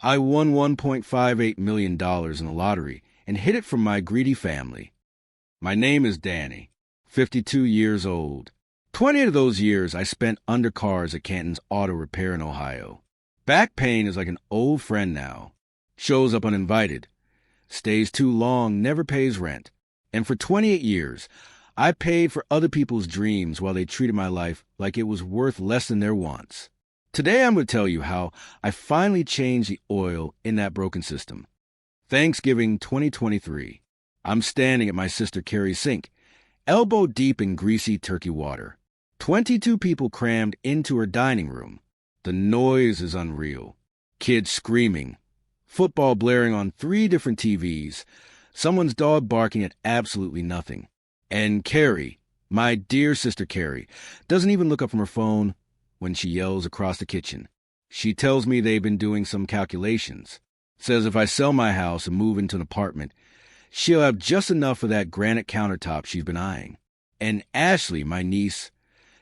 I won $1.58 million in the lottery and hid it from my greedy family. My name is Danny, 52 years old. 20 of those years I spent under cars at Canton's Auto Repair in Ohio. Back pain is like an old friend now. Shows up uninvited. Stays too long, never pays rent. And for 28 years, I paid for other people's dreams while they treated my life like it was worth less than their wants. Today I'm going to tell you how I finally changed the oil in that broken system. Thanksgiving 2023. I'm standing at my sister Carrie's sink, elbow deep in greasy turkey water. 22 people crammed into her dining room. The noise is unreal. Kids screaming. Football blaring on 3 different TVs. Someone's dog barking at absolutely nothing. And Carrie, my dear sister Carrie, doesn't even look up from her phone when she yells across the kitchen. She tells me they've been doing some calculations. Says if I sell my house and move into an apartment, she'll have just enough for that granite countertop she's been eyeing. And Ashley, my niece,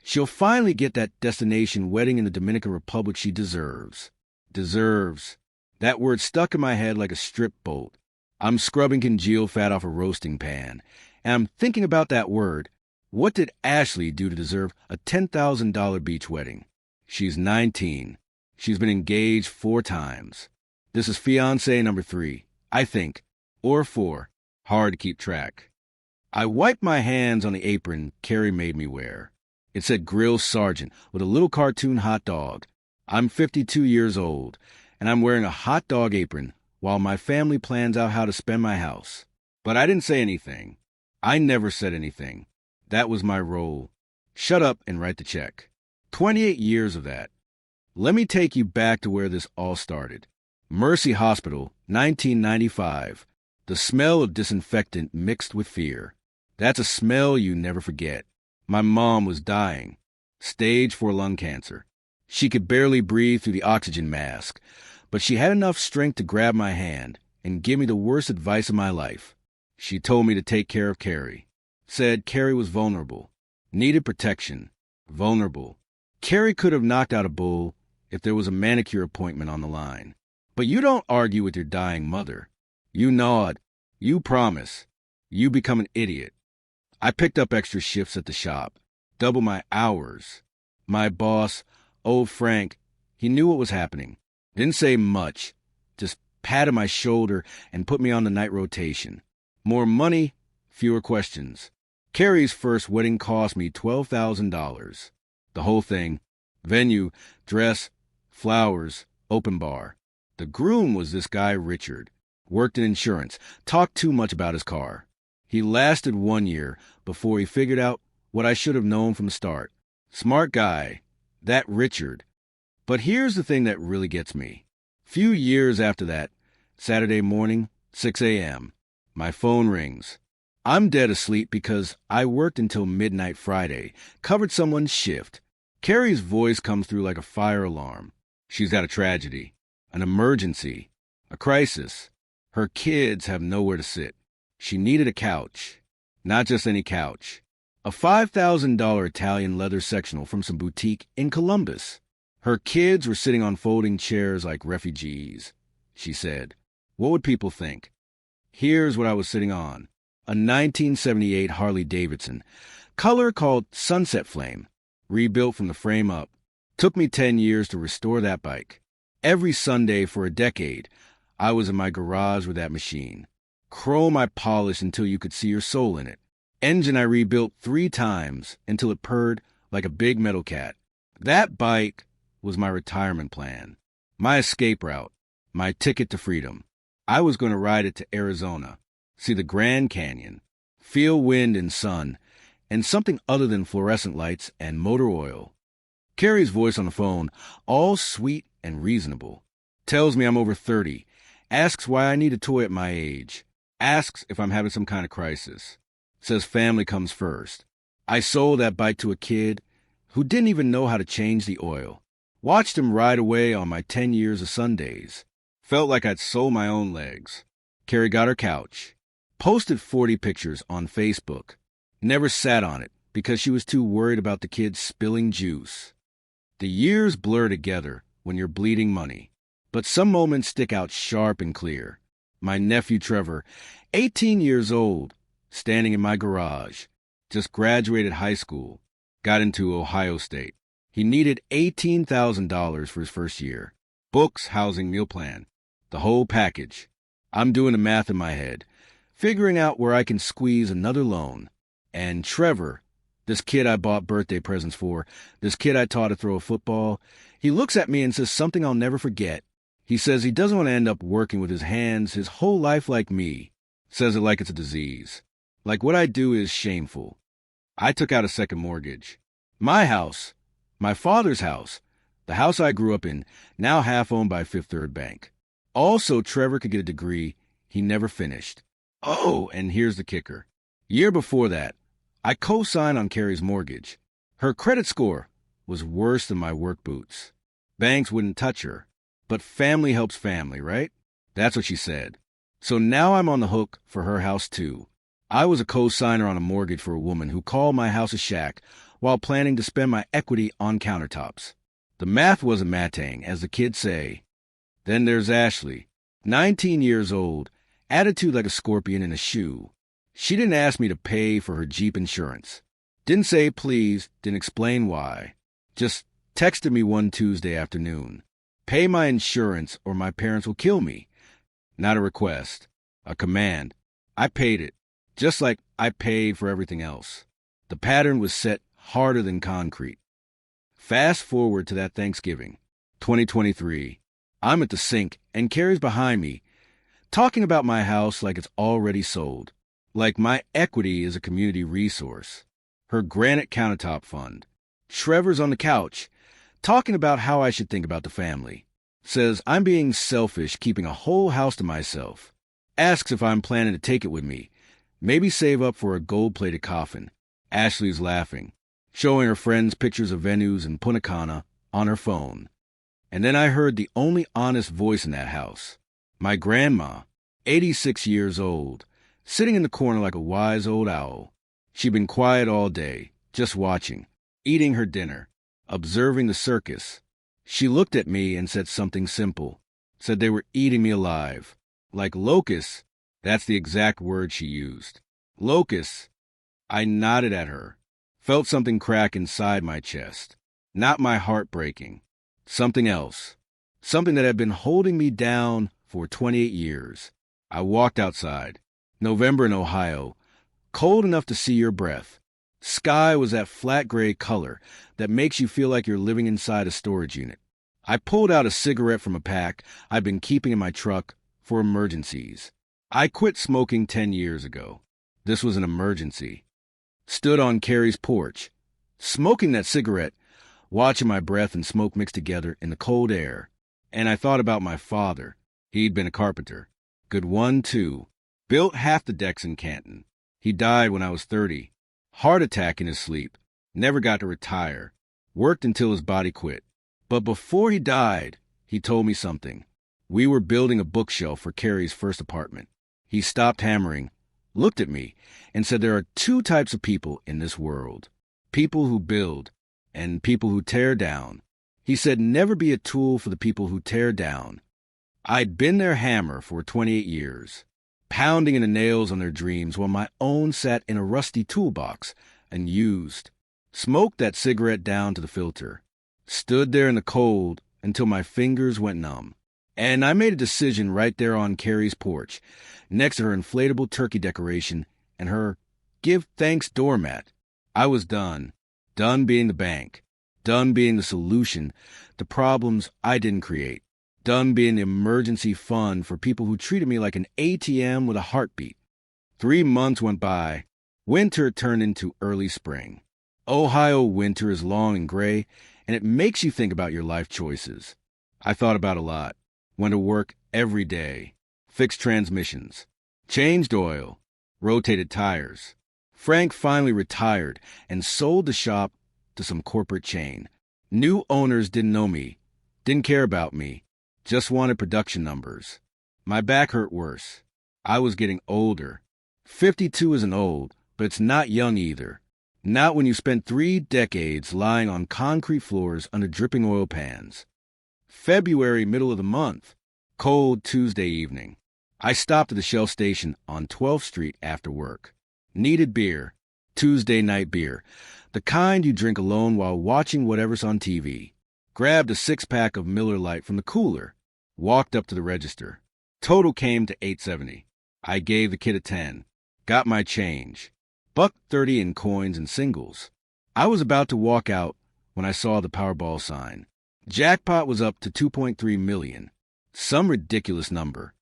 she'll finally get that destination wedding in the Dominican Republic she deserves. Deserves. That word stuck in my head like a strip bolt. I'm scrubbing congealed fat off a roasting pan, and I'm thinking about that word. What did Ashley do to deserve a $10,000 beach wedding? She's 19. She's been engaged 4 times. This is fiancé number 3, I think, or 4. Hard to keep track. I wiped my hands on the apron Carrie made me wear. It said Grill Sergeant with a little cartoon hot dog. I'm 52 years old, and I'm wearing a hot dog apron while my family plans out how to spend my house. But I didn't say anything. I never said anything. That was my role. Shut up and write the check. 28 years of that. Let me take you back to where this all started. Mercy Hospital, 1995. The smell of disinfectant mixed with fear. That's a smell you never forget. My mom was dying. Stage 4 lung cancer. She could barely breathe through the oxygen mask, but she had enough strength to grab my hand and give me the worst advice of my life. She told me to take care of Carrie. Said Carrie was vulnerable. Needed protection. Vulnerable. Carrie could have knocked out a bull if there was a manicure appointment on the line. But you don't argue with your dying mother. You nod. You promise. You become an idiot. I picked up extra shifts at the shop. Double my hours. My boss, old Frank, he knew what was happening. Didn't say much. Just patted my shoulder and put me on the night rotation. More money, fewer questions. Carrie's first wedding cost me $12,000. The whole thing. Venue, dress, flowers, open bar. The groom was this guy Richard. Worked in insurance. Talked too much about his car. He lasted 1 year before he figured out what I should have known from the start. Smart guy. That Richard. But here's the thing that really gets me. Few years after that, Saturday morning, 6 a.m., my phone rings. I'm dead asleep because I worked until midnight Friday, covered someone's shift. Carrie's voice comes through like a fire alarm. She's got a tragedy, an emergency, a crisis. Her kids have nowhere to sit. She needed a couch. Not just any couch. A $5,000 Italian leather sectional from some boutique in Columbus. Her kids were sitting on folding chairs like refugees. She said, "What would people think?" Here's what I was sitting on. A 1978 Harley-Davidson. Color called Sunset Flame. Rebuilt from the frame up. Took me 10 years to restore that bike. Every Sunday for a decade, I was in my garage with that machine. Chrome I polished until you could see your soul in it. Engine I rebuilt 3 times until it purred like a big metal cat. That bike was my retirement plan. My escape route. My ticket to freedom. I was going to ride it to Arizona. See the Grand Canyon. Feel wind and sun. And something other than fluorescent lights and motor oil. Carrie's voice on the phone, all sweet and reasonable. Tells me I'm over 30. Asks why I need a toy at my age. Asks if I'm having some kind of crisis. Says family comes first. I sold that bike to a kid who didn't even know how to change the oil. Watched him ride away on my 10 years of Sundays. Felt like I'd sold my own legs. Carrie got her couch. Posted 40 pictures on Facebook. Never sat on it because she was too worried about the kids spilling juice. The years blur together when you're bleeding money. but some moments stick out sharp and clear. My nephew Trevor, 18 years old, standing in my garage, just graduated high school, got into Ohio State. He needed $18,000 for his first year. Books, housing, meal plan, the whole package. I'm doing the math in my head, figuring out where I can squeeze another loan. And Trevor, this kid I bought birthday presents for, this kid I taught to throw a football, he looks at me and says something I'll never forget. He says he doesn't want to end up working with his hands his whole life like me. Says it like it's a disease. Like what I do is shameful. I took out a second mortgage. My house, my father's house, the house I grew up in, now half owned by Fifth Third Bank. Also, Trevor could get a degree he never finished. Oh, and here's the kicker. Year before that, I co-signed on Carrie's mortgage. Her credit score was worse than my work boots. Banks wouldn't touch her. But family helps family, right? That's what she said. So now I'm on the hook for her house too. I was a co-signer on a mortgage for a woman who called my house a shack while planning to spend my equity on countertops. The math wasn't matang, as the kids say. Then there's Ashley, 19 years old, attitude like a scorpion in a shoe. She didn't ask me to pay for her Jeep insurance. Didn't say please, didn't explain why. Just texted me one Tuesday afternoon. Pay my insurance or my parents will kill me. Not a request, a command. I paid it, just like I paid for everything else. The pattern was set harder than concrete. Fast forward to that Thanksgiving, 2023. I'm at the sink and Carrie's behind me, talking about my house like it's already sold. Like my equity is a community resource. Her granite countertop fund. Trevor's on the couch, talking about how I should think about the family. Says I'm being selfish keeping a whole house to myself. Asks if I'm planning to take it with me. Maybe save up for a gold-plated coffin. Ashley's laughing, showing her friends pictures of venues in Punta Cana on her phone. And then I heard the only honest voice in that house. My grandma, 86 years old, sitting in the corner like a wise old owl. She'd been quiet all day, just watching, eating her dinner, observing the circus. She looked at me and said something simple. Said they were eating me alive. Like locusts, that's the exact word she used. Locusts. I nodded at her. Felt something crack inside my chest. Not my heart breaking. Something else. Something that had been holding me down for 28 years. I walked outside. November in Ohio. Cold enough to see your breath. Sky was that flat gray color that makes you feel like you're living inside a storage unit. I pulled out a cigarette from a pack I'd been keeping in my truck for emergencies. I quit smoking 10 years ago. This was an emergency. Stood on Carrie's porch, smoking that cigarette, watching my breath and smoke mix together in the cold air. And I thought about my father. He'd been a carpenter. Good one, too. Built half the decks in Canton. He died when I was 30. Heart attack in his sleep. Never got to retire. Worked until his body quit. But before he died, he told me something. We were building a bookshelf for Carrie's first apartment. He stopped hammering, looked at me, and said there are two types of people in this world. People who build and people who tear down. He said never be a tool for the people who tear down. I'd been their hammer for 28 years, pounding in the nails on their dreams while my own sat in a rusty toolbox and used. Smoked that cigarette down to the filter. Stood there in the cold until my fingers went numb. And I made a decision right there on Carrie's porch, next to her inflatable turkey decoration and her give thanks doormat. I was done. Done being the bank. Done being the solution to problems I didn't create. Done being the emergency fund for people who treated me like an ATM with a heartbeat. 3 months went by. Winter turned into early spring. Ohio winter is long and gray, and it makes you think about your life choices. I thought about a lot. Went to work every day. Fixed transmissions. Changed oil. Rotated tires. Frank finally retired and sold the shop to some corporate chain. New owners didn't know me, didn't care about me, just wanted production numbers. My back hurt worse. I was getting older. 52 isn't old, but it's not young either. Not when you spent 3 decades lying on concrete floors under dripping oil pans. February, middle of the month. Cold Tuesday evening. I stopped at the Shell station on 12th Street after work. Needed beer. Tuesday night beer. The kind you drink alone while watching whatever's on TV. Grabbed a six-pack of Miller Lite from the cooler. Walked up to the register. Total came to $8.70. I gave the kid a 10. Got my change. $1.30 in coins and singles. I was about to walk out when I saw the Powerball sign. Jackpot was up to $2.3 million. Some ridiculous number.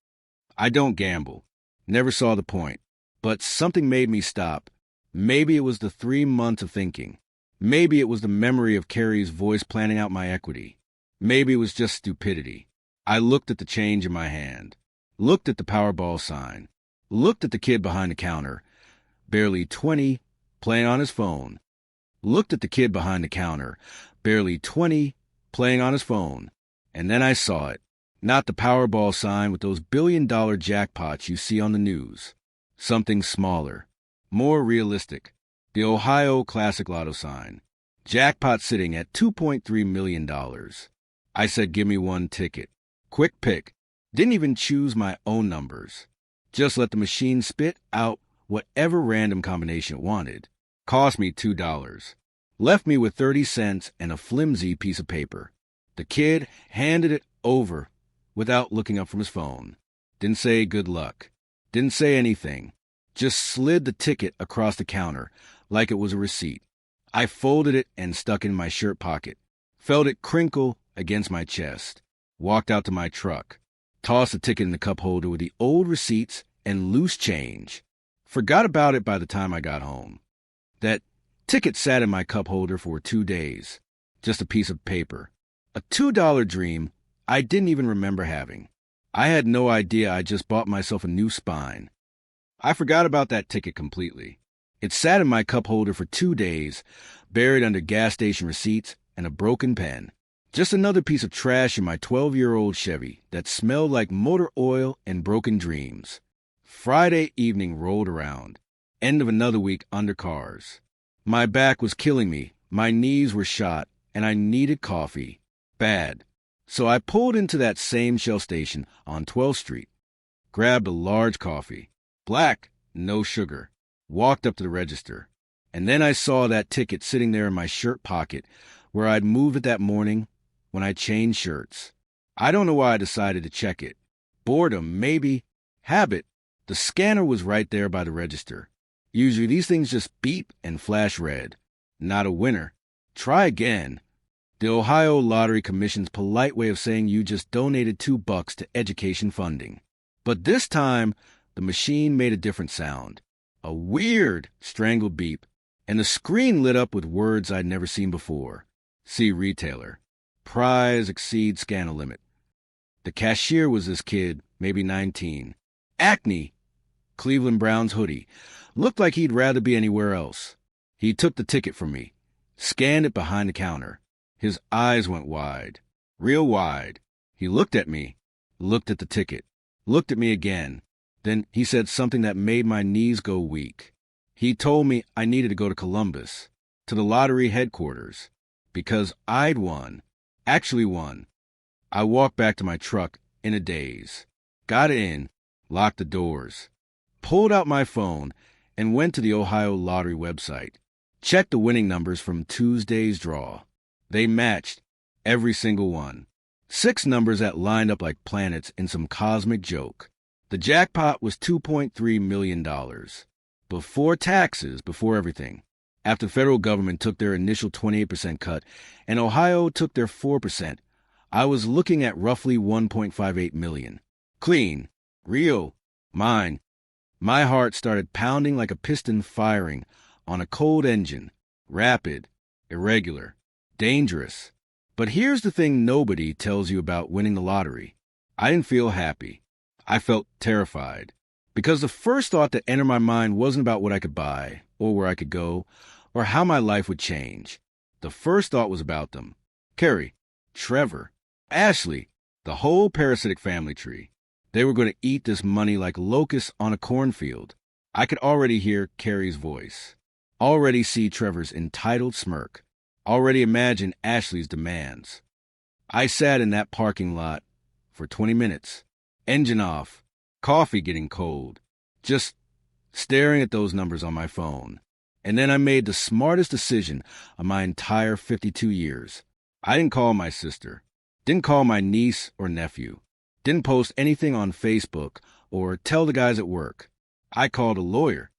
I don't gamble. Never saw the point. But something made me stop. Maybe it was the 3 months of thinking. Maybe it was the memory of Carrie's voice planning out my equity. Maybe it was just stupidity. I looked at the change in my hand. Looked at the Powerball sign. Looked at the kid behind the counter, barely 20, playing on his phone. Looked at the kid behind the counter, barely 20, playing on his phone. And then I saw it. Not the Powerball sign with those billion-dollar jackpots you see on the news. Something smaller, more realistic. The Ohio Classic Lotto sign. Jackpot sitting at $2.3 million. I said, give me one ticket. Quick pick. Didn't even choose my own numbers. Just let the machine spit out whatever random combination it wanted. Cost me $2. Left me with 30 cents and a flimsy piece of paper. The kid handed it over without looking up from his phone. Didn't say good luck. Didn't say anything. Just slid the ticket across the counter like it was a receipt. I folded it and stuck it in my shirt pocket. Felt it crinkle against my chest. Walked out to my truck. Tossed the ticket in the cup holder with the old receipts and loose change. Forgot about it by the time I got home. That ticket sat in my cup holder for 2 days. Just a piece of paper. A $2 dream I didn't even remember having. I had no idea I just bought myself a new spine. I forgot about that ticket completely. It sat in my cup holder for 2 days, buried under gas station receipts and a broken pen. Just another piece of trash in my 12-year-old Chevy that smelled like motor oil and broken dreams. Friday evening rolled around. End of another week under cars. My back was killing me, my knees were shot, and I needed coffee. Bad. So I pulled into that same Shell station on 12th Street. Grabbed a large coffee. Black, no sugar. Walked up to the register. And then I saw that ticket sitting there in my shirt pocket where I'd moved it that morning when I changed shirts. I don't know why I decided to check it. Boredom, maybe. Habit. The scanner was right there by the register. Usually these things just beep and flash red. Not a winner. Try again. The Ohio Lottery Commission's polite way of saying you just donated $2 to education funding. But this time, the machine made a different sound. A weird, strangled beep, and the screen lit up with words I'd never seen before. See retailer. Prize exceeds scanner limit. The cashier was this kid, maybe 19. Acne. Cleveland Browns hoodie. Looked like he'd rather be anywhere else. He took the ticket from me. Scanned it behind the counter. His eyes went wide. Real wide. He looked at me. Looked at the ticket. Looked at me again. Then he said something that made my knees go weak. He told me I needed to go to Columbus, to the lottery headquarters, because I'd won. Actually won. I walked back to my truck in a daze. Got in, locked the doors, pulled out my phone, and went to the Ohio Lottery website. Checked the winning numbers from Tuesday's draw. They matched, every single one. 6 numbers that lined up like planets in some cosmic joke. The jackpot was $2.3 million. Before taxes, before everything. After the federal government took their initial 28% cut and Ohio took their 4%, I was looking at roughly $1.58 million. Clean. Real. Mine. My heart started pounding like a piston firing on a cold engine. Rapid. Irregular. Dangerous. But here's the thing nobody tells you about winning the lottery. I didn't feel happy. I felt terrified. Because the first thought that entered my mind wasn't about what I could buy, or where I could go, or how my life would change. The first thought was about them. Carrie, Trevor, Ashley, the whole parasitic family tree. They were going to eat this money like locusts on a cornfield. I could already hear Carrie's voice. Already see Trevor's entitled smirk. Already imagine Ashley's demands. I sat in that parking lot for 20 minutes, engine off, coffee getting cold, just staring at those numbers on my phone. And then I made the smartest decision of my entire 52 years. I didn't call my sister, didn't call my niece or nephew, didn't post anything on Facebook or tell the guys at work. I called a lawyer,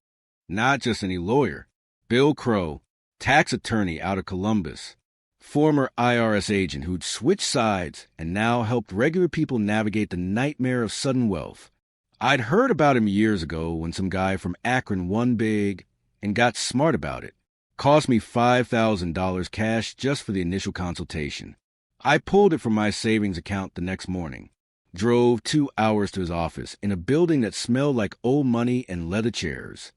not just any lawyer, Bill Crow, tax attorney out of Columbus, former IRS agent who'd switched sides and now helped regular people navigate the nightmare of sudden wealth. I'd heard about him years ago when some guy from Akron won big and got smart about it. Cost me $5,000 cash just for the initial consultation. I pulled it from my savings account the next morning. Drove 2 hours to his office in a building that smelled like old money and leather chairs.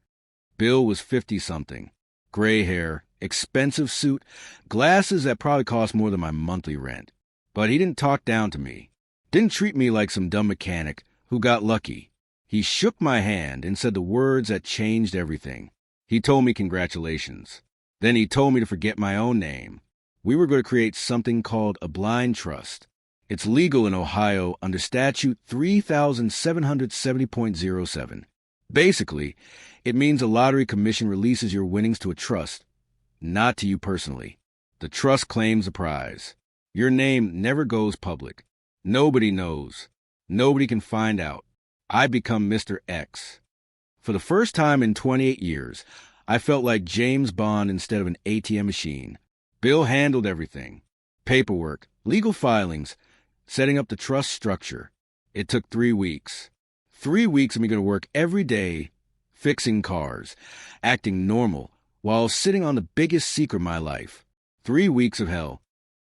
Bill was 50-something. Gray hair, expensive suit, glasses that probably cost more than my monthly rent. But he didn't talk down to me. Didn't treat me like some dumb mechanic who got lucky. He shook my hand and said the words that changed everything. He told me congratulations. Then he told me to forget my own name. We were going to create something called a blind trust. It's legal in Ohio under statute 3770.07. Basically, it means a lottery commission releases your winnings to a trust, not to you personally. The trust claims the prize. Your name never goes public. Nobody knows. Nobody can find out. I become Mr. X. For the first time in 28 years, I felt like James Bond instead of an ATM machine. Bill handled everything. Paperwork, legal filings, setting up the trust structure. It took 3 weeks. 3 weeks of me going to work every day, fixing cars, acting normal, while sitting on the biggest secret of my life. 3 weeks of hell.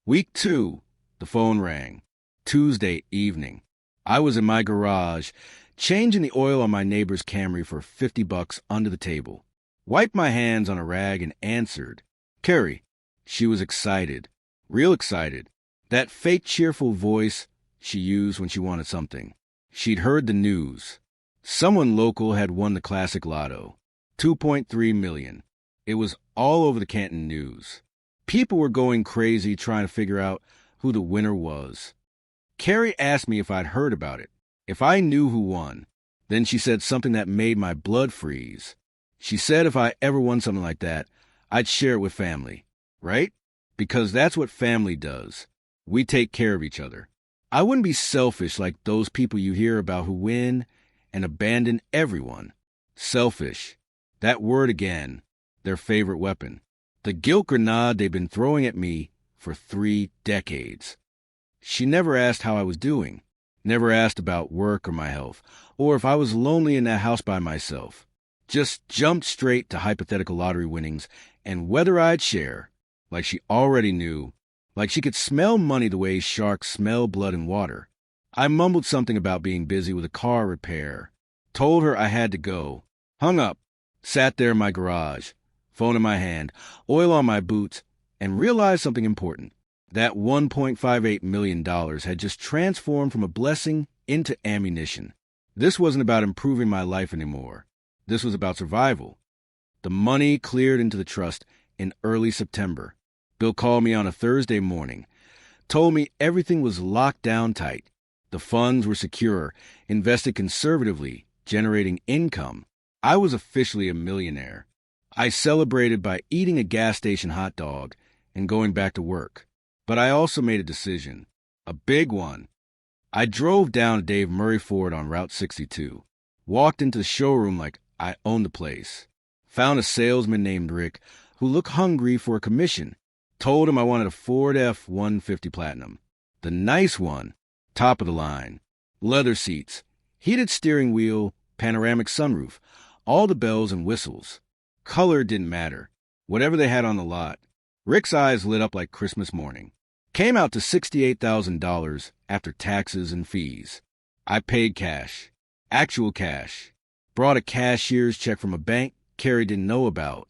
Week 2, the phone rang. Tuesday evening. I was in my garage, changing the oil on my neighbor's Camry for $50 under the table. Wiped my hands on a rag and answered. Carrie. She was excited. Real excited. That fake cheerful voice she used when she wanted something. She'd heard the news. Someone local had won the classic lotto. $2.3 million. It was all over the Canton news. People were going crazy trying to figure out who the winner was. Carrie asked me if I'd heard about it, if I knew who won. Then she said something that made my blood freeze. She said if I ever won something like that, I'd share it with family, right? Because that's what family does. We take care of each other. I wouldn't be selfish like those people you hear about who win and abandon everyone. Selfish. That word again, their favorite weapon. The guilt grenade they've been throwing at me for 3 decades. She never asked how I was doing, never asked about work or my health, or if I was lonely in that house by myself. Just jumped straight to hypothetical lottery winnings and whether I'd share, like she already knew, like she could smell money the way sharks smell blood and water. I mumbled something about being busy with a car repair, told her I had to go, hung up, sat there in my garage, phone in my hand, oil on my boots, and realized something important. That $1.58 million had just transformed from a blessing into ammunition. This wasn't about improving my life anymore. This was about survival. The money cleared into the trust in early September. Bill called me on a Thursday morning, told me everything was locked down tight. The funds were secure, invested conservatively, generating income. I was officially a millionaire. I celebrated by eating a gas station hot dog and going back to work. But I also made a decision, a big one. I drove down to Dave Murray Ford on Route 62, walked into the showroom like I owned the place, found a salesman named Rick who looked hungry for a commission, told him I wanted a Ford F-150 Platinum, the nice one, top of the line, leather seats, heated steering wheel, panoramic sunroof, all the bells and whistles. Color didn't matter, whatever they had on the lot. Rick's eyes lit up like Christmas morning. Came out to $68,000 after taxes and fees. I paid cash, actual cash. Brought a cashier's check from a bank Carrie didn't know about.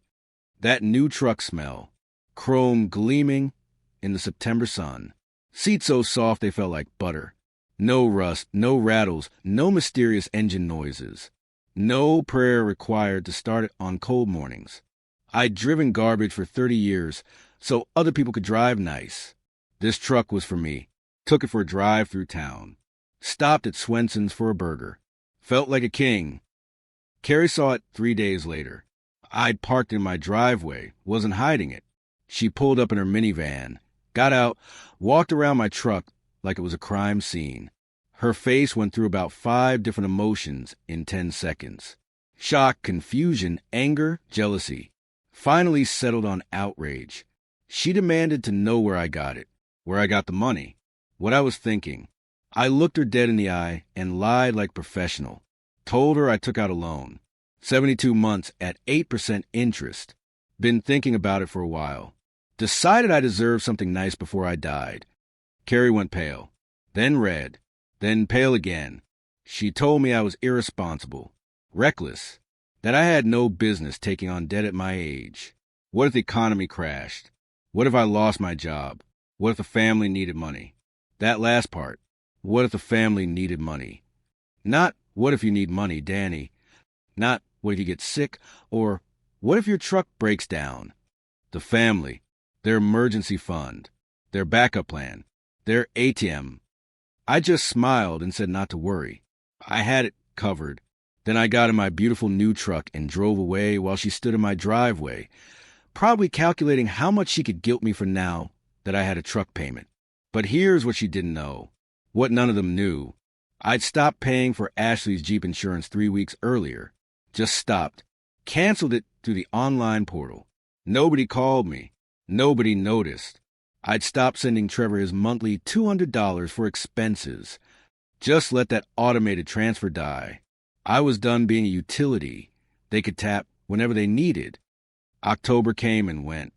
That new truck smell, chrome gleaming in the September sun. Seats so soft they felt like butter. No rust, no rattles, no mysterious engine noises. No prayer required to start it on cold mornings. I'd driven garbage for 30 years so other people could drive nice. This truck was for me. Took it for a drive through town. Stopped at Swenson's for a burger. Felt like a king. Carrie saw it 3 days later. I'd parked in my driveway, wasn't hiding it. She pulled up in her minivan, got out, walked around my truck like it was a crime scene. Her face went through about 5 different emotions in 10 seconds. Shock, confusion, anger, jealousy. Finally settled on outrage. She demanded to know where I got it, where I got the money, what I was thinking. I looked her dead in the eye and lied like professional. Told her I took out a loan. 72 months at 8% interest. Been thinking about it for a while. Decided I deserved something nice before I died. Carrie went pale, then red, then pale again. She told me I was irresponsible, reckless, that I had no business taking on debt at my age. What if the economy crashed? What if I lost my job? What if the family needed money? That last part, what if the family needed money? Not what if you need money, Danny. Not what if you get sick, or what if your truck breaks down? The family, their emergency fund, their backup plan, their ATM. I just smiled and said not to worry. I had it covered. Then I got in my beautiful new truck and drove away while she stood in my driveway, probably calculating how much she could guilt me for now that I had a truck payment. But here's what she didn't know, what none of them knew. I'd stopped paying for Ashley's Jeep insurance 3 weeks earlier. Just stopped. Canceled it through the online portal. Nobody called me. Nobody noticed. I'd stopped sending Trevor his monthly $200 for expenses. Just let that automated transfer die. I was done being a utility they could tap whenever they needed. October came and went.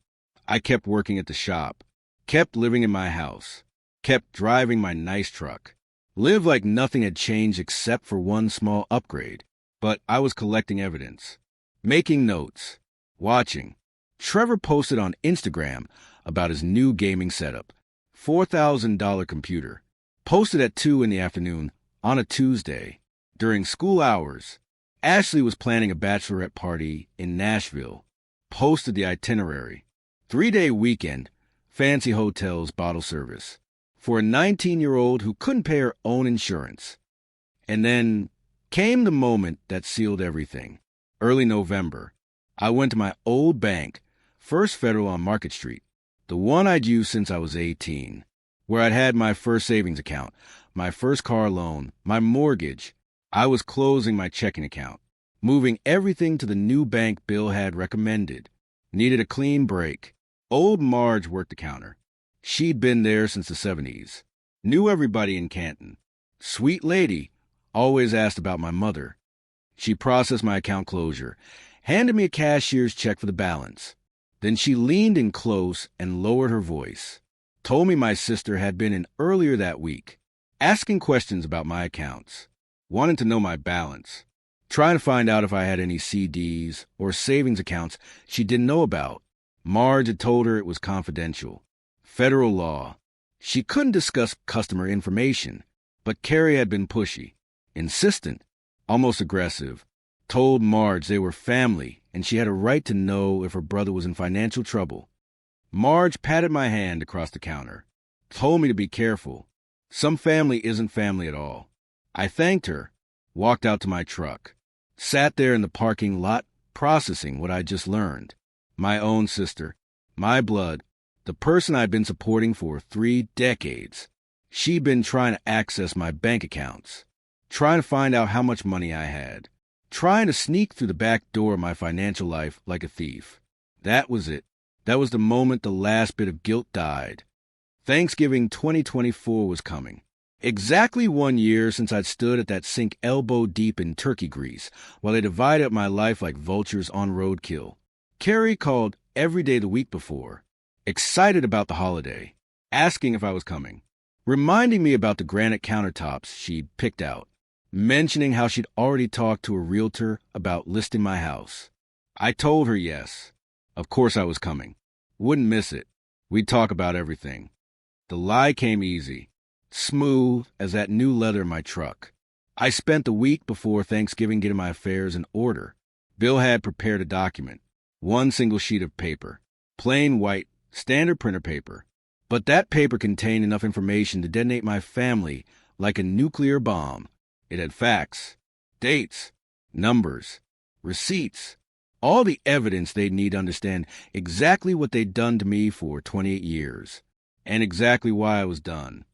I kept working at the shop. Kept living in my house. Kept driving my nice truck. Lived like nothing had changed except for one small upgrade. But I was collecting evidence, making notes, watching. Trevor posted on Instagram about his new gaming setup, $4,000 computer. Posted at 2 in the afternoon on a Tuesday, during school hours. Ashley was planning a bachelorette party in Nashville. Posted the itinerary. 3-day weekend, fancy hotels, bottle service. For a 19-year-old who couldn't pay her own insurance. And then came the moment that sealed everything. Early November, I went to my old bank, First Federal on Market Street, the one I'd used since I was 18, where I'd had my first savings account, my first car loan, my mortgage. I was closing my checking account, moving everything to the new bank Bill had recommended. Needed a clean break. Old Marge worked the counter. She'd been there since the 70s. Knew everybody in Canton. Sweet lady. Always asked about my mother. She processed my account closure, handed me a cashier's check for the balance. Then she leaned in close and lowered her voice. Told me my sister had been in earlier that week, asking questions about my accounts, wanting to know my balance, trying to find out if I had any CDs or savings accounts she didn't know about. Marge had told her it was confidential. Federal law. She couldn't discuss customer information, but Carrie had been pushy. Insistent, almost aggressive, told Marge they were family and she had a right to know if her brother was in financial trouble. Marge patted my hand across the counter, told me to be careful. Some family isn't family at all. I thanked her, walked out to my truck, sat there in the parking lot processing what I'd just learned. My own sister, my blood, the person I'd been supporting for 3 decades. She'd been trying to access my bank accounts. Trying to find out how much money I had. Trying to sneak through the back door of my financial life like a thief. That was it. That was the moment the last bit of guilt died. Thanksgiving 2024 was coming. Exactly 1 year since I'd stood at that sink elbow deep in turkey grease while they divided up my life like vultures on roadkill. Carrie called every day the week before, excited about the holiday, asking if I was coming, reminding me about the granite countertops she'd picked out, mentioning how she'd already talked to a realtor about listing my house. I told her yes. Of course I was coming. Wouldn't miss it. We'd talk about everything. The lie came easy, smooth as that new leather in my truck. I spent the week before Thanksgiving getting my affairs in order. Bill had prepared a document, 1 single sheet of paper, plain white, standard printer paper. But that paper contained enough information to detonate my family like a nuclear bomb. It had facts, dates, numbers, receipts, all the evidence they'd need to understand exactly what they'd done to me for 28 years, and exactly why I was done.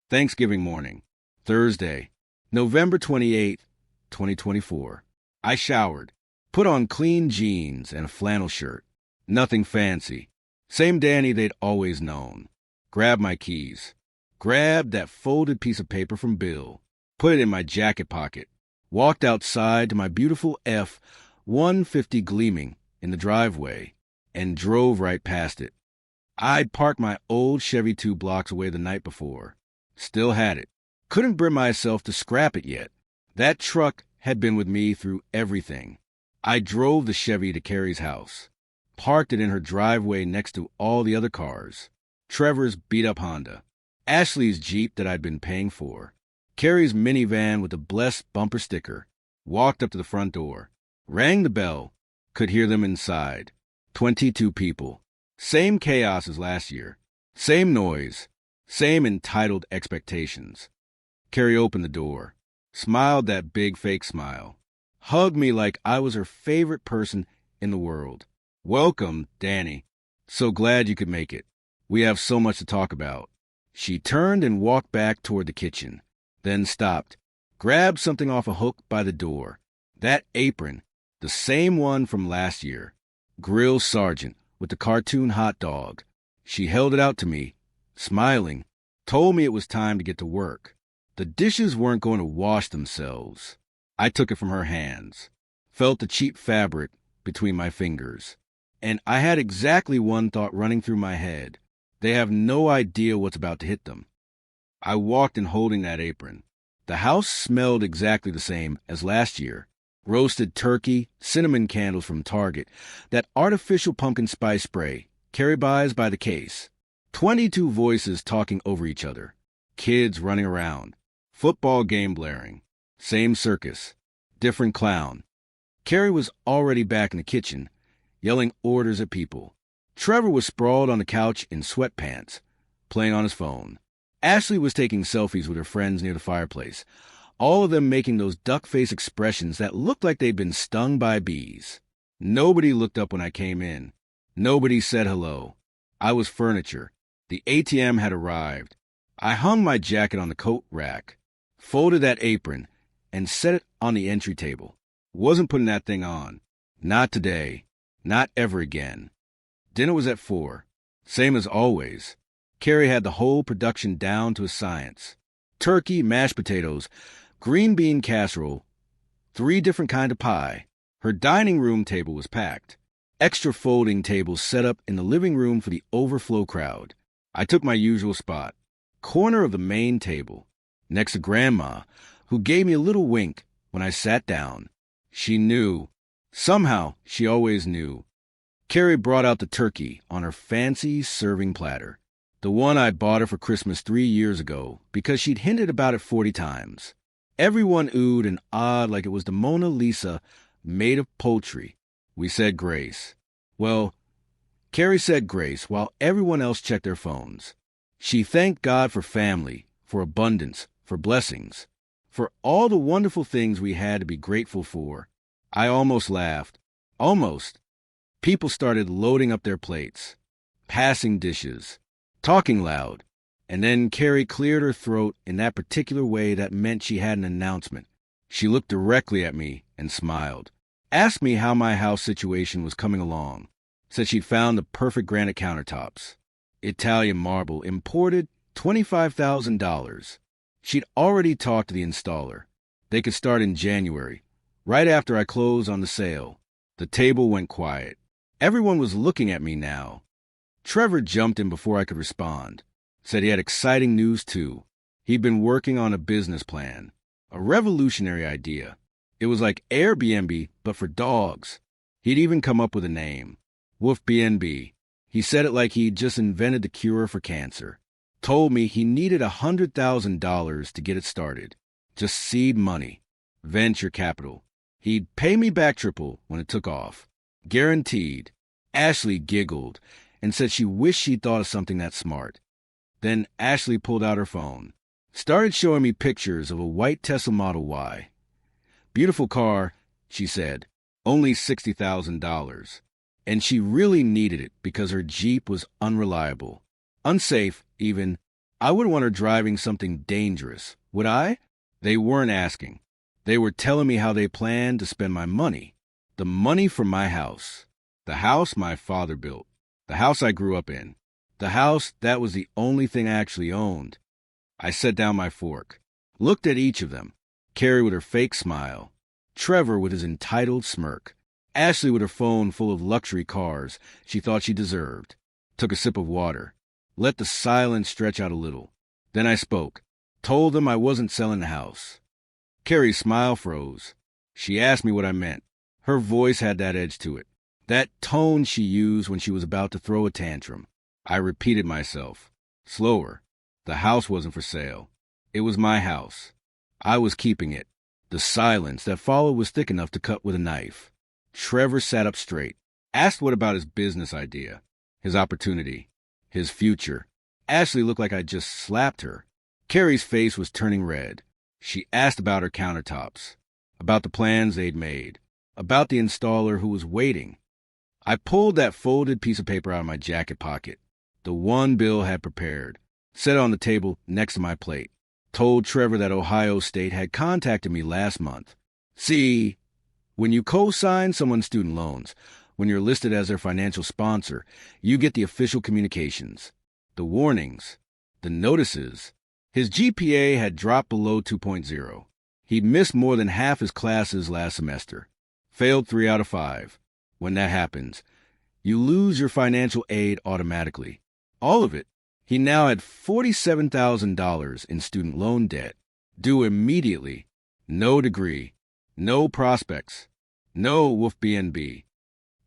Thanksgiving morning, Thursday, November 28th, 2024. I showered, put on clean jeans and a flannel shirt. Nothing fancy. Same Danny they'd always known. Grabbed my keys. Grabbed that folded piece of paper from Bill. Put it in my jacket pocket. Walked outside to my beautiful F-150 gleaming in the driveway and drove right past it. I'd parked my old Chevy 2 blocks away the night before. Still had it. Couldn't bring myself to scrap it yet. That truck had been with me through everything. I drove the Chevy to Carrie's house. Parked it in her driveway next to all the other cars. Trevor's beat-up Honda. Ashley's Jeep that I'd been paying for. Carrie's minivan with the blessed bumper sticker. Walked up to the front door. Rang the bell. Could hear them inside. 22 people. Same chaos as last year. Same noise. Same entitled expectations. Carrie opened the door. Smiled that big fake smile. Hugged me like I was her favorite person in the world. Welcome, Danny. So glad you could make it. We have so much to talk about. She turned and walked back toward the kitchen, then stopped, grabbed something off a hook by the door. That apron, the same one from last year. Grill Sergeant with the cartoon hot dog. She held it out to me, smiling, told me it was time to get to work. The dishes weren't going to wash themselves. I took it from her hands, felt the cheap fabric between my fingers, and I had exactly one thought running through my head. They have no idea what's about to hit them. I walked in holding that apron. The house smelled exactly the same as last year. Roasted turkey, cinnamon candles from Target, that artificial pumpkin spice spray, Carrie buys by the case. 22 voices talking over each other. Kids running around. Football game blaring. Same circus. Different clown. Carrie was already back in the kitchen, yelling orders at people. Trevor was sprawled on the couch in sweatpants, playing on his phone. Ashley was taking selfies with her friends near the fireplace, all of them making those duck-face expressions that looked like they'd been stung by bees. Nobody looked up when I came in. Nobody said hello. I was furniture. The ATM had arrived. I hung my jacket on the coat rack, folded that apron, and set it on the entry table. Wasn't putting that thing on. Not today. Not ever again. Dinner was at 4. Same as always. Carrie had the whole production down to a science. Turkey, mashed potatoes, green bean casserole, 3 different kinds of pie. Her dining room table was packed. Extra folding tables set up in the living room for the overflow crowd. I took my usual spot, corner of the main table, next to Grandma, who gave me a little wink when I sat down. She knew. Somehow, she always knew. Carrie brought out the turkey on her fancy serving platter, the one I bought her for Christmas 3 years ago because she'd hinted about it 40 times. Everyone oohed and ahed like it was the Mona Lisa made of poultry. We said grace. Well, Carrie said grace while everyone else checked their phones. She thanked God for family, for abundance, for blessings, for all the wonderful things we had to be grateful for. I almost laughed. Almost. People started loading up their plates, passing dishes, talking loud, and then Carrie cleared her throat in that particular way that meant she had an announcement. She looked directly at me and smiled, asked me how my house situation was coming along, said she'd found the perfect granite countertops, Italian marble, imported, $25,000. She'd already talked to the installer. They could start in January, right after I closed on the sale. The table went quiet. Everyone was looking at me now. Trevor jumped in before I could respond. Said he had exciting news, too. He'd been working on a business plan. A revolutionary idea. It was like Airbnb, but for dogs. He'd even come up with a name. Wolf B&B. He said it like he'd just invented the cure for cancer. Told me he needed $100,000 to get it started. Just seed money. Venture capital. He'd pay me back triple when it took off. Guaranteed. Ashley giggled and said she wished she'd thought of something that smart. Then Ashley pulled out her phone, started showing me pictures of a white Tesla Model Y. Beautiful car, she said, only $60,000. And she really needed it because her Jeep was unreliable. Unsafe, even. I wouldn't want her driving something dangerous, would I? They weren't asking. They were telling me how they planned to spend my money. The money from my house. The house my father built. The house I grew up in. The house that was the only thing I actually owned. I set down my fork, looked at each of them. Carrie with her fake smile. Trevor with his entitled smirk. Ashley with her phone full of luxury cars she thought she deserved. Took a sip of water. Let the silence stretch out a little. Then I spoke. Told them I wasn't selling the house. Carrie's smile froze. She asked me what I meant. Her voice had that edge to it. That tone she used when she was about to throw a tantrum. I repeated myself. Slower. The house wasn't for sale. It was my house. I was keeping it. The silence that followed was thick enough to cut with a knife. Trevor sat up straight. Asked what about his business idea, his opportunity, his future. Ashley looked like I'd just slapped her. Carrie's face was turning red. She asked about her countertops, about the plans they'd made, about the installer who was waiting. I pulled that folded piece of paper out of my jacket pocket, the one Bill had prepared, set it on the table next to my plate. Told Trevor that Ohio State had contacted me last month. See, when you co-sign someone's student loans, when you're listed as their financial sponsor, you get the official communications, the warnings, the notices. His GPA had dropped below 2.0. He'd missed more than half his classes last semester. Failed 3 out of 5. When that happens, you lose your financial aid automatically. All of it. He now had $47,000 in student loan debt, due immediately. No degree, no prospects, no Wolf BNB.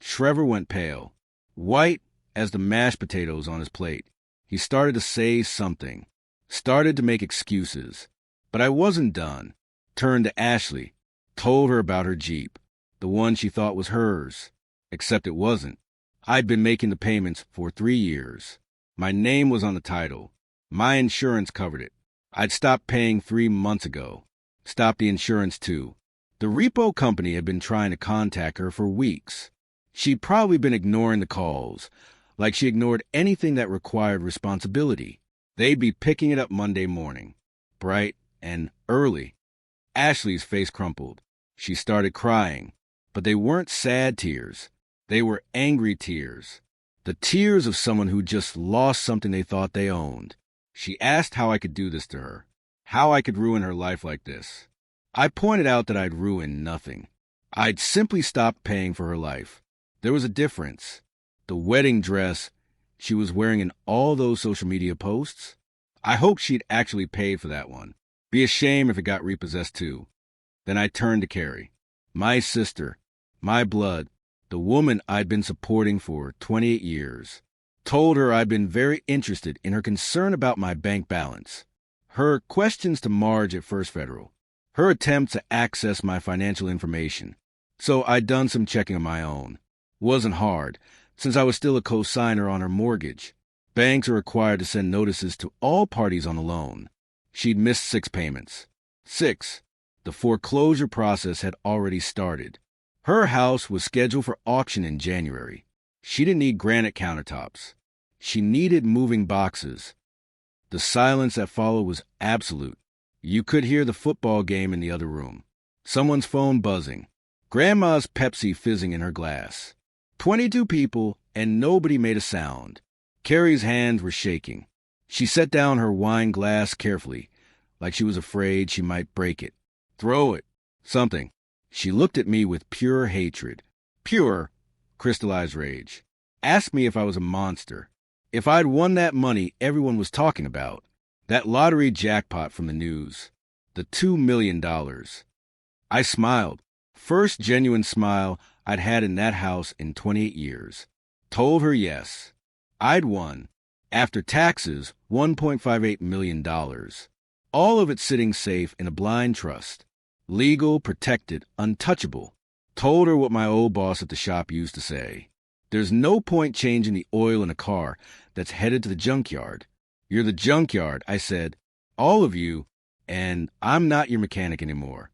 Trevor went pale, white as the mashed potatoes on his plate. He started to say something, started to make excuses. But I wasn't done. Turned to Ashley, told her about her Jeep, the one she thought was hers, except it wasn't. I'd been making the payments for 3 years. My name was on the title. My insurance covered it. I'd stopped paying 3 months ago. Stopped the insurance, too. The repo company had been trying to contact her for weeks. She'd probably been ignoring the calls, like she ignored anything that required responsibility. They'd be picking it up Monday morning, bright and early. Ashley's face crumpled. She started crying, but they weren't sad tears. They were angry tears. The tears of someone who just lost something they thought they owned. She asked how I could do this to her, how I could ruin her life like this. I pointed out that I'd ruined nothing. I'd simply stopped paying for her life. There was a difference. The wedding dress she was wearing in all those social media posts, I hoped she'd actually paid for that one. Be a shame if it got repossessed too. Then I turned to Carrie, my sister, my blood, the woman I'd been supporting for 28 years. Told her I'd been very interested in her concern about my bank balance, her questions to Marge at First Federal, her attempts to access my financial information. So I'd done some checking of my own. Wasn't hard, since I was still a co-signer on her mortgage. Banks are required to send notices to all parties on the loan. She'd missed 6 payments. 6. The foreclosure process had already started. Her house was scheduled for auction in January. She didn't need granite countertops. She needed moving boxes. The silence that followed was absolute. You could hear the football game in the other room. Someone's phone buzzing. Grandma's Pepsi fizzing in her glass. 22 people, and nobody made a sound. Carrie's hands were shaking. She set down her wine glass carefully, like she was afraid she might break it. Throw it. Something. She looked at me with pure hatred. Pure, crystallized rage. Asked me if I was a monster. If I'd won that money everyone was talking about. That lottery jackpot from the news. The $2 million. I smiled. First genuine smile I'd had in that house in 28 years. Told her yes. I'd won. After taxes, $1.58 million. All of it sitting safe in a blind trust. Legal, protected, untouchable. Told her what my old boss at the shop used to say. There's no point changing the oil in a car that's headed to the junkyard. You're the junkyard, I said. All of you, and I'm not your mechanic anymore.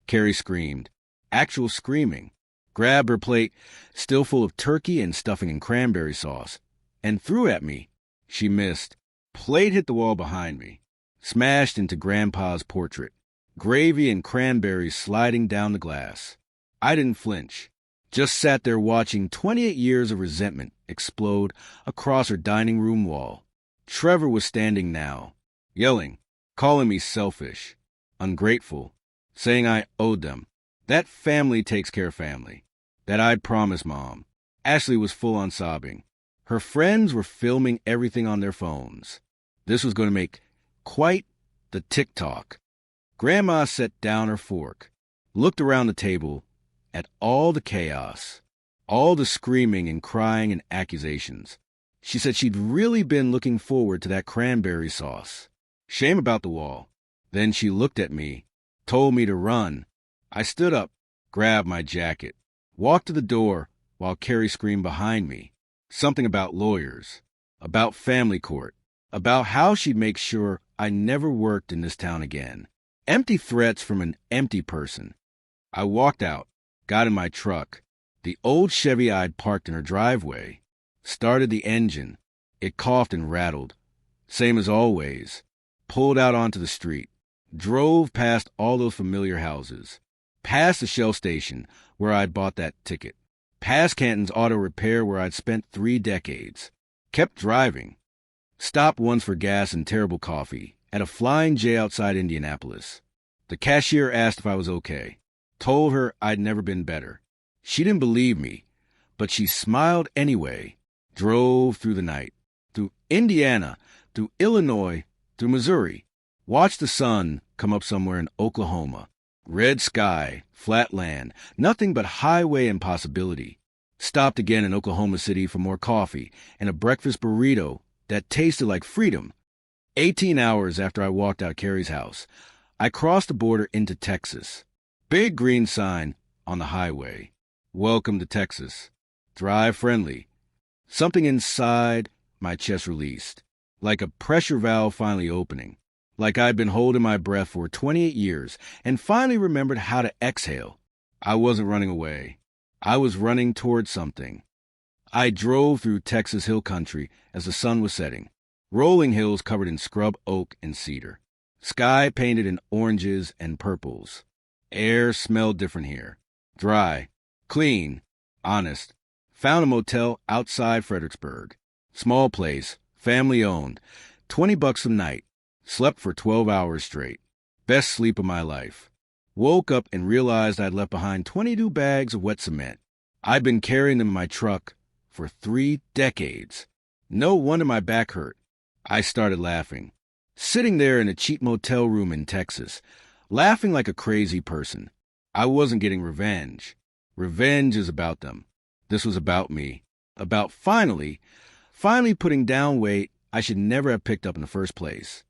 Carrie screamed. Actual screaming. Grabbed her plate, still full of turkey and stuffing and cranberry sauce, and threw at me. She missed. Plate hit the wall behind me. Smashed into Grandpa's portrait. Gravy and cranberries sliding down the glass. I didn't flinch. Just sat there watching 28 years of resentment explode across her dining room wall. Trevor was standing now, yelling, calling me selfish, ungrateful, saying I owed them. That family takes care of family. That I'd promised Mom. Ashley was full on sobbing. Her friends were filming everything on their phones. This was going to make quite the TikTok. Grandma set down her fork, looked around the table at all the chaos, all the screaming and crying and accusations. She said she'd really been looking forward to that cranberry sauce. Shame about the wall. Then she looked at me, told me to run. I stood up, grabbed my jacket, walked to the door while Carrie screamed behind me. Something about lawyers, about family court, about how she'd make sure I never worked in this town again. Empty threats from an empty person. I walked out, got in my truck, the old Chevy I'd parked in her driveway, started the engine. It coughed and rattled, same as always. Pulled out onto the street, drove past all those familiar houses, past the Shell station where I'd bought that ticket, past Canton's auto repair where I'd spent 3 decades. Kept driving. Stopped once for gas and terrible coffee at a Flying J outside Indianapolis. The cashier asked if I was okay. Told her I'd never been better. She didn't believe me, but she smiled anyway. Drove through the night, through Indiana, through Illinois, through Missouri. Watched the sun come up somewhere in Oklahoma. Red sky, flat land, nothing but highway and possibility. Stopped again in Oklahoma City for more coffee and a breakfast burrito that tasted like freedom. 18 hours after I walked out Carrie's house, I crossed the border into Texas. Big green sign on the highway. Welcome to Texas. Drive friendly. Something inside my chest released, like a pressure valve finally opening, like I'd been holding my breath for 28 years and finally remembered how to exhale. I wasn't running away. I was running towards something. I drove through Texas hill country as the sun was setting, rolling hills covered in scrub oak and cedar, sky painted in oranges and purples. Air smelled different here. Dry, clean, honest. Found a motel outside Fredericksburg. Small place, family owned. $20 a night. Slept for 12 hours straight. Best sleep of my life. Woke up and realized I'd left behind 22 bags of wet cement. I'd been carrying them in my truck for 3 decades. No wonder my back hurt. I started laughing. Sitting there in a cheap motel room in Texas, laughing like a crazy person. I wasn't getting revenge. Revenge is about them. This was about me. About finally putting down weight I should never have picked up in the first place.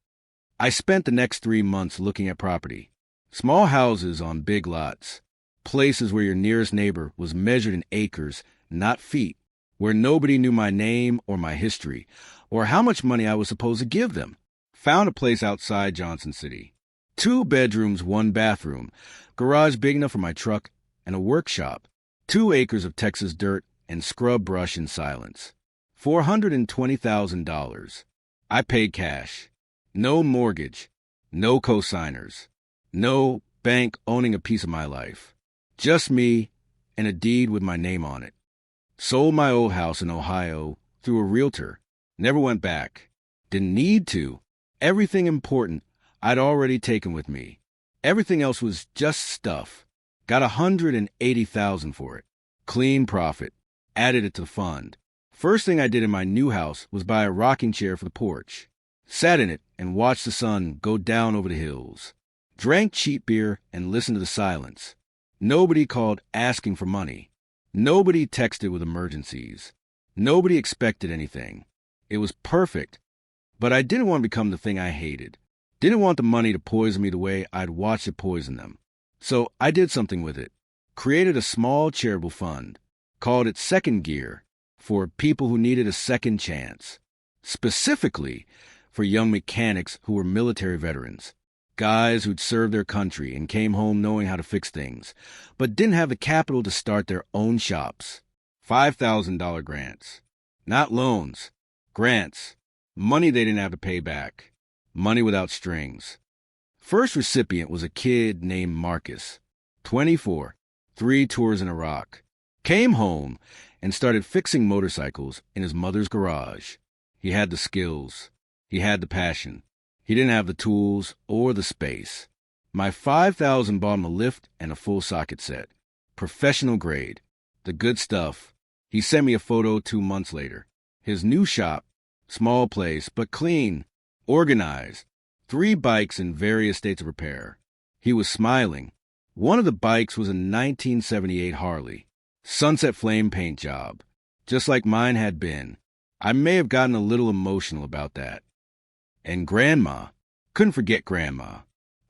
I spent the next 3 months looking at property. Small houses on big lots. Places where your nearest neighbor was measured in acres, not feet. Where nobody knew my name or my history, or how much money I was supposed to give them. Found a place outside Johnson City. 2 bedrooms, 1 bathroom, garage big enough for my truck, and a workshop. 2 acres of Texas dirt and scrub brush in silence. $420,000. I paid cash. No mortgage. No co-signers. No bank owning a piece of my life. Just me and a deed with my name on it. Sold my old house in Ohio through a realtor. Never went back. Didn't need to. Everything important I'd already taken with me. Everything else was just stuff. Got $180,000 for it. Clean profit. Added it to the fund. First thing I did in my new house was buy a rocking chair for the porch. Sat in it and watched the sun go down over the hills. Drank cheap beer and listened to the silence. Nobody called asking for money. Nobody texted with emergencies. Nobody expected anything. It was perfect. But I didn't want to become the thing I hated. Didn't want the money to poison me the way I'd watched it poison them. So I did something with it. Created a small charitable fund. Called it Second Gear, for people who needed a second chance. Specifically, for young mechanics who were military veterans, guys who'd served their country and came home knowing how to fix things, but didn't have the capital to start their own shops. $5,000 grants. Not loans. Grants. Money they didn't have to pay back. Money without strings. First recipient was a kid named Marcus, 24, 3 tours in Iraq. Came home and started fixing motorcycles in his mother's garage. He had the skills. He had the passion. He didn't have the tools or the space. My $5,000 bought him a lift and a full socket set. Professional grade. The good stuff. He sent me a photo 2 months later. His new shop. Small place, but clean. Organized. 3 bikes in various states of repair. He was smiling. One of the bikes was a 1978 Harley. Sunset flame paint job. Just like mine had been. I may have gotten a little emotional about that. And Grandma. Couldn't forget Grandma.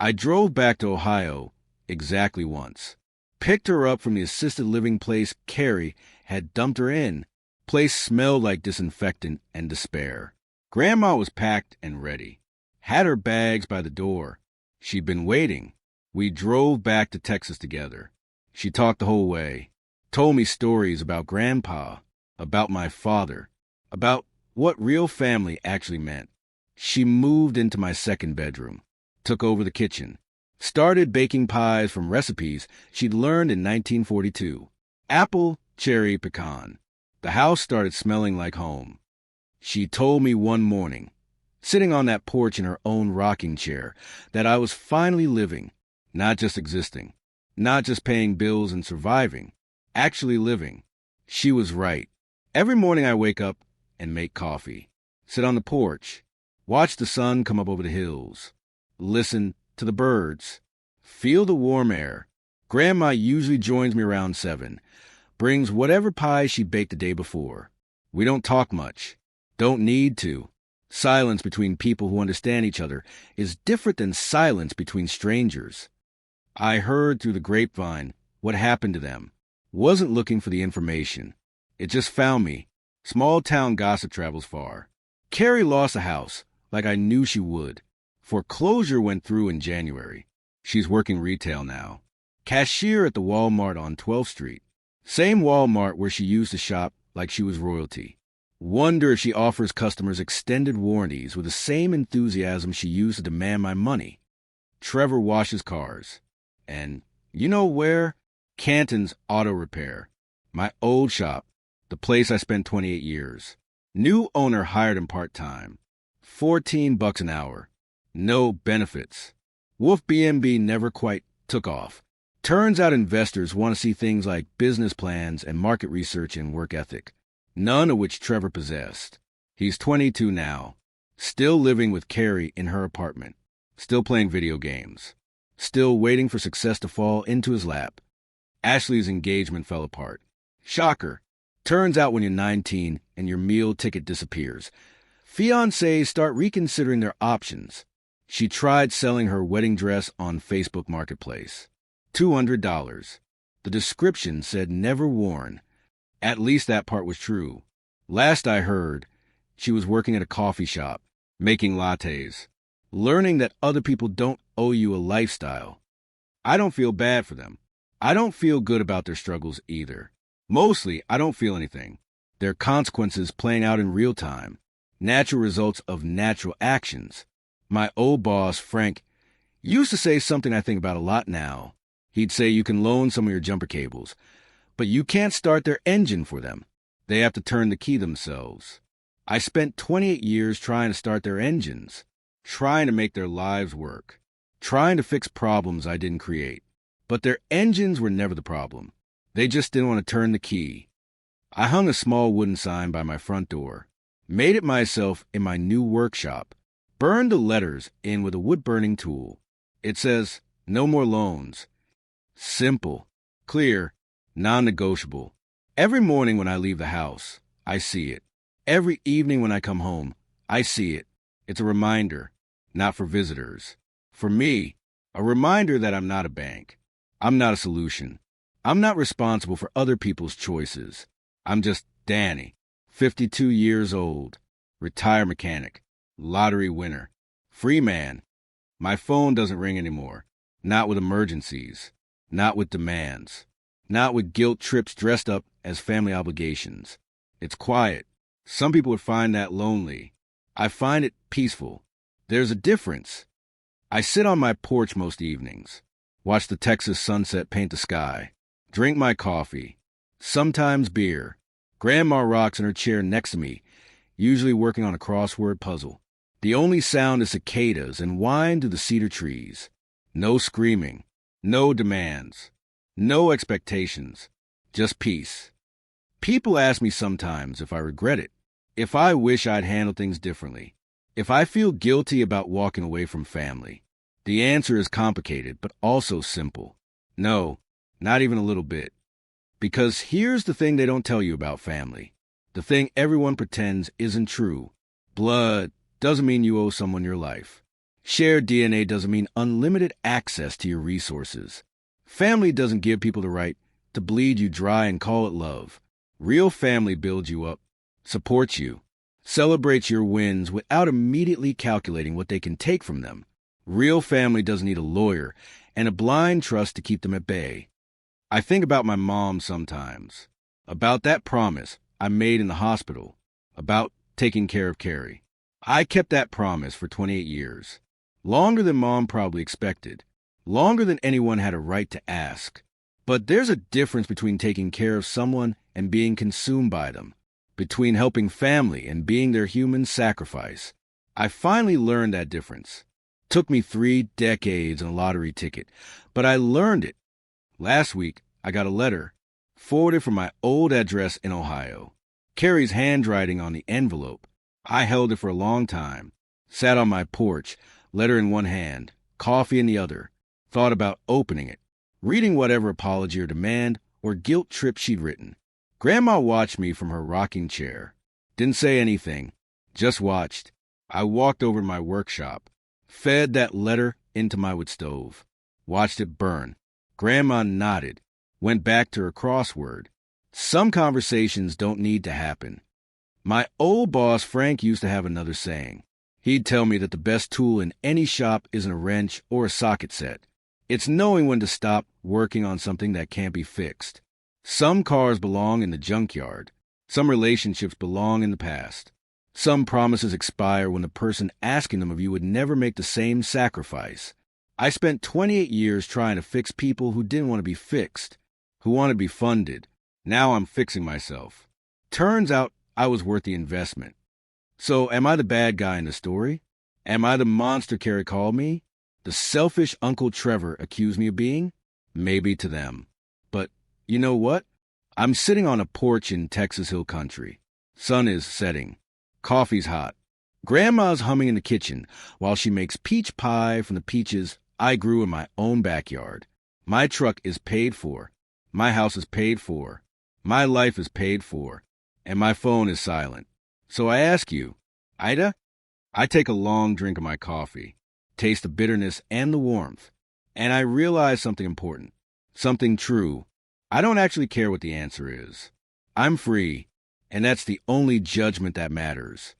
I drove back to Ohio exactly once. Picked her up from the assisted living place Carrie had dumped her in. Place smelled like disinfectant and despair. Grandma was packed and ready. Had her bags by the door. She'd been waiting. We drove back to Texas together. She talked the whole way. Told me stories about Grandpa, about my father, about what real family actually meant. She moved into my second bedroom, took over the kitchen, started baking pies from recipes she'd learned in 1942. Apple, cherry, pecan. The house started smelling like home. She told me one morning, sitting on that porch in her own rocking chair, that I was finally living, not just existing, not just paying bills and surviving, actually living. She was right. Every morning I wake up and make coffee, sit on the porch, watch the sun come up over the hills, listen to the birds, feel the warm air. Grandma usually joins me around 7, brings whatever pie she baked the day before. We don't talk much, don't need to. Silence between people who understand each other is different than silence between strangers. I heard through the grapevine what happened to them. Wasn't looking for the information. It just found me. Small town gossip travels far. Carrie lost a house, like I knew she would. Foreclosure went through in January. She's working retail now. Cashier at the Walmart on 12th Street. Same Walmart where she used to shop like she was royalty. Wonder if she offers customers extended warranties with the same enthusiasm she used to demand my money. Trevor washes cars. And you know where? Canton's Auto Repair. My old shop. The place I spent 28 years. New owner hired him part-time. $14 an hour. No benefits. Wolf B&B never quite took off. Turns out investors want to see things like business plans and market research and work ethic, none of which Trevor possessed. He's 22 now, still living with Carrie in her apartment, still playing video games, still waiting for success to fall into his lap. Ashley's engagement fell apart. Shocker. Turns out when you're 19 and your meal ticket disappears, fiancés start reconsidering their options. She tried selling her wedding dress on Facebook Marketplace. $200. The description said never worn. At least that part was true. Last I heard, she was working at a coffee shop, making lattes, learning that other people don't owe you a lifestyle. I don't feel bad for them. I don't feel good about their struggles either. Mostly, I don't feel anything. Their consequences playing out in real time. Natural results of natural actions. My old boss, Frank, used to say something I think about a lot now. He'd say you can loan some of your jumper cables, but you can't start their engine for them. They have to turn the key themselves. I spent 28 years trying to start their engines, trying to make their lives work, trying to fix problems I didn't create. But their engines were never the problem. They just didn't want to turn the key. I hung a small wooden sign by my front door, made it myself in my new workshop, burned the letters in with a wood-burning tool. It says, "No more loans." Simple, clear, non-negotiable. Every morning when I leave the house, I see it. Every evening when I come home, I see it. It's a reminder, not for visitors. For me, a reminder that I'm not a bank. I'm not a solution. I'm not responsible for other people's choices. I'm just Danny, 52 years old, retired mechanic, Lottery winner. Free man. My phone doesn't ring anymore. Not with emergencies. Not with demands. Not with guilt trips dressed up as family obligations. It's quiet. Some people would find that lonely. I find it peaceful. There's a difference. I sit on my porch most evenings, watch the Texas sunset paint the sky, drink my coffee, sometimes beer. Grandma rocks in her chair next to me, usually working on a crossword puzzle. The only sound is cicadas and whine through the cedar trees. No screaming, no demands, no expectations, just peace. People ask me sometimes if I regret it, if I wish I'd handled things differently, if I feel guilty about walking away from family. The answer is complicated, but also simple. No, not even a little bit. Because here's the thing they don't tell you about family. The thing everyone pretends isn't true. Blood doesn't mean you owe someone your life. Shared DNA doesn't mean unlimited access to your resources. Family doesn't give people the right to bleed you dry and call it love. Real family builds you up, supports you, celebrates your wins without immediately calculating what they can take from them. Real family doesn't need a lawyer and a blind trust to keep them at bay. I think about my mom sometimes, about that promise I made in the hospital, about taking care of Carrie. I kept that promise for 28 years, longer than Mom probably expected, longer than anyone had a right to ask. But there's a difference between taking care of someone and being consumed by them, between helping family and being their human sacrifice. I finally learned that difference. Took me 3 decades and a lottery ticket, but I learned it. Last week, I got a letter, forwarded from my old address in Ohio. Carrie's handwriting on the envelope. I held it for a long time, sat on my porch, letter in one hand, coffee in the other, thought about opening it, reading whatever apology or demand or guilt trip she'd written. Grandma watched me from her rocking chair. Didn't say anything, just watched. I walked over to my workshop, fed that letter into my wood stove, watched it burn. Grandma nodded, went back to her crossword. Some conversations don't need to happen. My old boss, Frank, used to have another saying. He'd tell me that the best tool in any shop isn't a wrench or a socket set. It's knowing when to stop working on something that can't be fixed. Some cars belong in the junkyard. Some relationships belong in the past. Some promises expire when the person asking them of you would never make the same sacrifice. I spent 28 years trying to fix people who didn't want to be fixed, who wanted to be funded. Now I'm fixing myself. Turns out I was worth the investment. So am I the bad guy in the story? Am I the monster Carrie called me? The selfish Uncle Trevor accused me of being? Maybe to them. But you know what? I'm sitting on a porch in Texas Hill Country. Sun is setting. Coffee's hot. Grandma's humming in the kitchen while she makes peach pie from the peaches I grew in my own backyard. My truck is paid for. My house is paid for. My life is paid for. And my phone is silent. So I ask you, AITA? I take a long drink of my coffee, taste the bitterness and the warmth, and I realize something important, something true. I don't actually care what the answer is. I'm free, and that's the only judgment that matters.